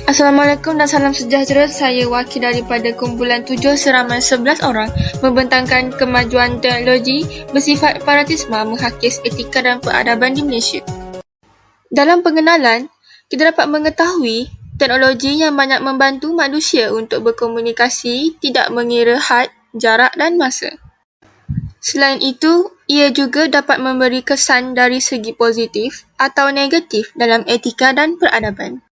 Assalamualaikum dan salam sejahtera. Saya wakil daripada kumpulan 7 seramai 11 orang membentangkan kemajuan teknologi bersifat paradigma menghakis etika dan peradaban di Malaysia. Dalam pengenalan, kita dapat mengetahui teknologi yang banyak membantu manusia untuk berkomunikasi tidak mengira had, jarak dan masa. Selain itu, ia juga dapat memberi kesan dari segi positif atau negatif dalam etika dan peradaban.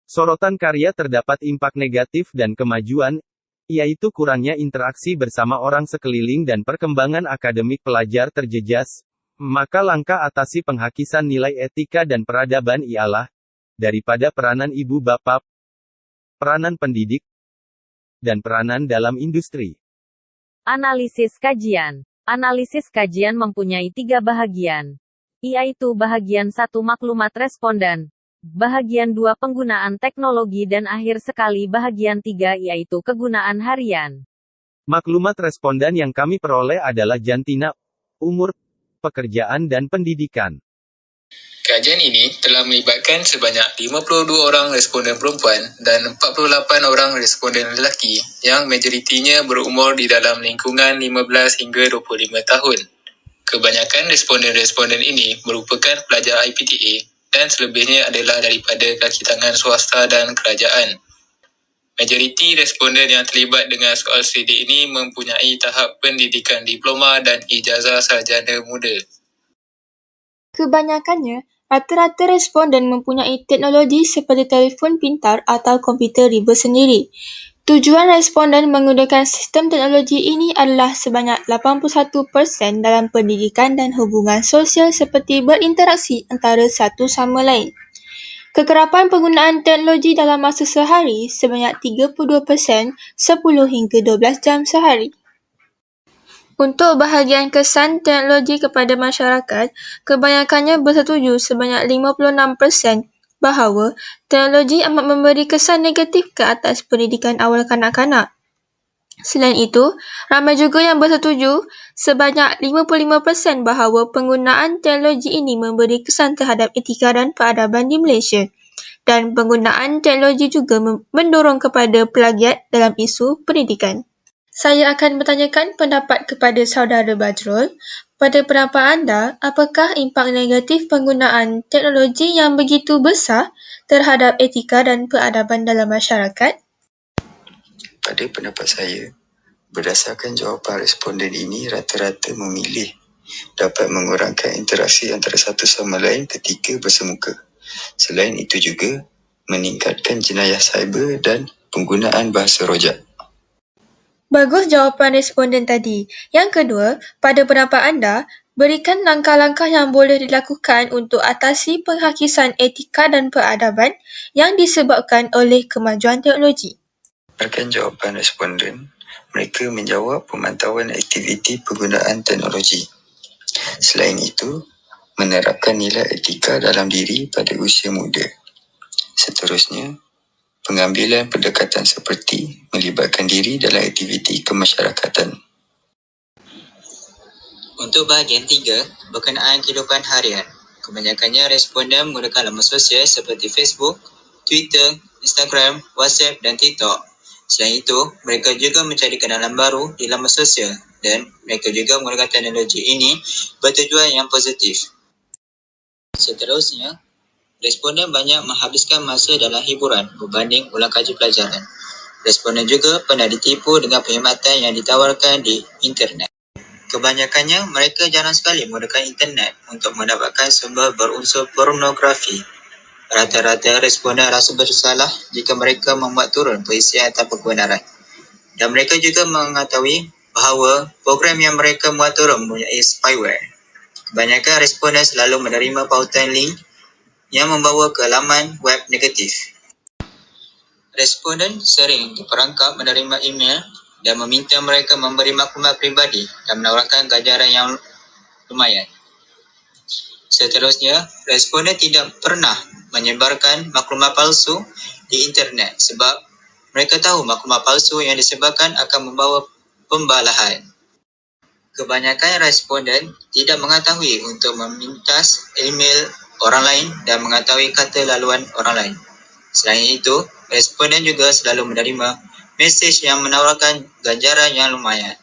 Sorotan karya terdapat impak negatif dan kemajuan, yaitu kurangnya interaksi bersama orang sekeliling dan perkembangan akademik pelajar terjejas. Maka langkah atasi penghakisan nilai etika dan peradaban ialah, daripada peranan ibu bapa, peranan pendidik, dan peranan dalam industri. Analisis kajian. Analisis kajian mempunyai 3 bahagian, yaitu bahagian 1 maklumat responden, bahagian 2 penggunaan teknologi dan akhir sekali bahagian 3 yaitu kegunaan harian. Maklumat responden yang kami peroleh adalah jantina, umur, pekerjaan dan pendidikan. Kajian ini telah melibatkan sebanyak 52 orang responden perempuan dan 48 orang responden lelaki yang majoritinya berumur di dalam lingkungan 15 hingga 25 tahun. Kebanyakan responden-responden ini merupakan pelajar IPTA dan selebihnya adalah daripada kaki tangan swasta dan kerajaan. Majoriti responden yang terlibat dengan soal selidik ini mempunyai tahap pendidikan diploma dan ijazah sarjana muda. Kebanyakannya, rata-rata responden mempunyai teknologi seperti telefon pintar atau komputer riba sendiri. Tujuan responden menggunakan sistem teknologi ini adalah sebanyak 81% dalam pendidikan dan hubungan sosial seperti berinteraksi antara satu sama lain. Kekerapan penggunaan teknologi dalam masa sehari sebanyak 32%, 10 hingga 12 jam sehari. Untuk bahagian kesan teknologi kepada masyarakat, kebanyakannya bersetuju sebanyak 56% bahawa teknologi amat memberi kesan negatif ke atas pendidikan awal kanak-kanak. Selain itu, ramai juga yang bersetuju sebanyak 55% bahawa penggunaan teknologi ini memberi kesan terhadap etika dan peradaban di Malaysia. Dan penggunaan teknologi juga mendorong kepada plagiat dalam isu pendidikan. Saya akan bertanyakan pendapat kepada saudara Badrul. Pada pendapat anda, apakah impak negatif penggunaan teknologi yang begitu besar terhadap etika dan peradaban dalam masyarakat? Pada pendapat saya, berdasarkan jawapan responden ini rata-rata memilih dapat mengurangkan interaksi antara satu sama lain ketika bersemuka. Selain itu juga, meningkatkan jenayah cyber dan penggunaan bahasa rojak. Bagus jawapan responden tadi. Yang kedua, pada pendapat anda, berikan langkah-langkah yang boleh dilakukan untuk atasi penghakisan etika dan peradaban yang disebabkan oleh kemajuan teknologi. Berdasarkan jawapan responden, mereka menjawab pemantauan aktiviti penggunaan teknologi. Selain itu, menerapkan nilai etika dalam diri pada usia muda. Seterusnya, pengambilan pendekatan seperti melibatkan diri dalam aktiviti kemasyarakatan. Untuk bahagian 3, berkenaan kehidupan harian. Kebanyakannya responden menggunakan laman sosial seperti Facebook, Twitter, Instagram, WhatsApp dan TikTok. Selain itu, mereka juga mencari kenalan baru di laman sosial dan mereka juga menggunakan teknologi ini bertujuan yang positif. Seterusnya, responden banyak menghabiskan masa dalam hiburan berbanding ulang kaji pelajaran. Responden juga pernah ditipu dengan perkhidmatan yang ditawarkan di internet. Kebanyakannya mereka jarang sekali menggunakan internet untuk mendapatkan sumber berunsur pornografi. Rata-rata responden rasa bersalah jika mereka membuat turun perisian tanpa kebenaran. Dan mereka juga mengetahui bahawa program yang mereka buat turun mempunyai spyware. Kebanyakan responden selalu menerima pautan link yang membawa ke laman web negatif. Responden sering diperangkap menerima email dan meminta mereka memberi maklumat peribadi dan menawarkan ganjaran yang lumayan. Seterusnya, responden tidak pernah menyebarkan maklumat palsu di internet sebab mereka tahu maklumat palsu yang disebarkan akan membawa pembalahan. Kebanyakan responden tidak mengetahui untuk memintas email orang lain dan mengetahui kata laluan orang lain. Selain itu, Responden juga selalu menerima mesej yang menawarkan ganjaran yang lumayan.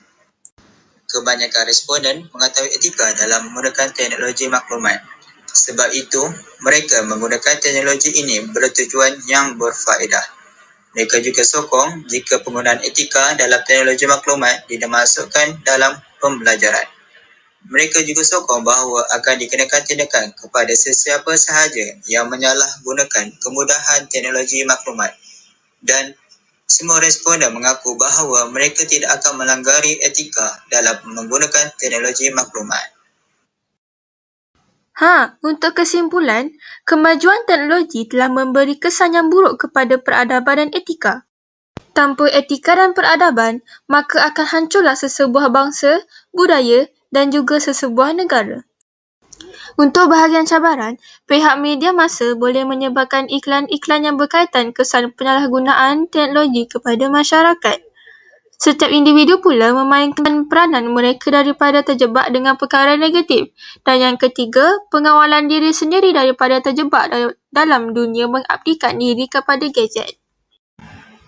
Kebanyakan responden mengetahui etika dalam menggunakan teknologi maklumat. Sebab itu, mereka menggunakan teknologi ini bertujuan yang berfaedah. Mereka juga sokong jika penggunaan etika dalam teknologi maklumat dimasukkan dalam pembelajaran. Mereka juga sokong bahawa akan dikenakan tindakan kepada sesiapa sahaja yang menyalahgunakan kemudahan teknologi maklumat. Dan semua responden mengaku bahawa mereka tidak akan melanggari etika dalam menggunakan teknologi maklumat. Untuk kesimpulan, kemajuan teknologi telah memberi kesan yang buruk kepada peradaban dan etika. Tanpa etika dan peradaban, maka akan hancurlah sesebuah bangsa, budaya dan juga sesebuah negara. Untuk bahagian cabaran, pihak media massa boleh menyebarkan iklan-iklan yang berkaitan kesan penyalahgunaan teknologi kepada masyarakat. Setiap individu pula memainkan peranan mereka daripada terjebak dengan perkara negatif. Dan yang ketiga, pengawalan diri sendiri daripada terjebak dalam dunia mengabdikan diri kepada gadget.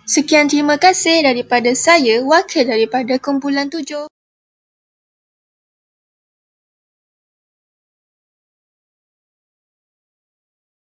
Sekian, terima kasih daripada saya, wakil daripada kumpulan 7.